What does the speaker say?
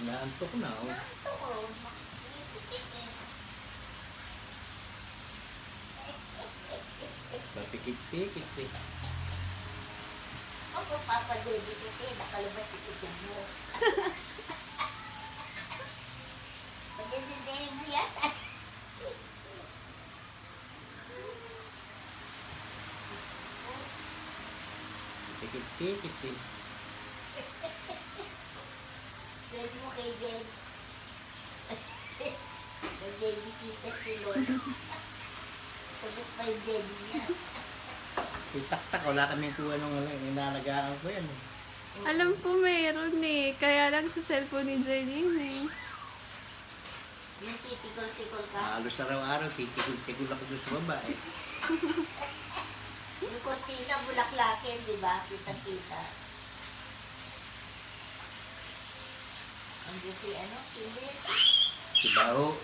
Naantok na, oh. Naantok ko. Makikipit eh. Papikit-pikit eh. Ako papadeli kasi nakalabas yung itong mo. Pagdasindahin mo yata. Pikit-pikit eh. Send mo kay Jen. Nag-babysita si Lolo. Pagod pa yung daddy niya. Itaktak, wala kami kuha nung inalagaan ko yan eh. Alam ko meron eh. Kaya lang sa cellphone ni Janine eh. Yung titikol-tikol ka. Halos araw-araw, titigol-tigol ako doon sa baba eh. Yung kortina bulaklakin, di ba? Kita-kita. Ang si ano? Si Liz. Si Bao.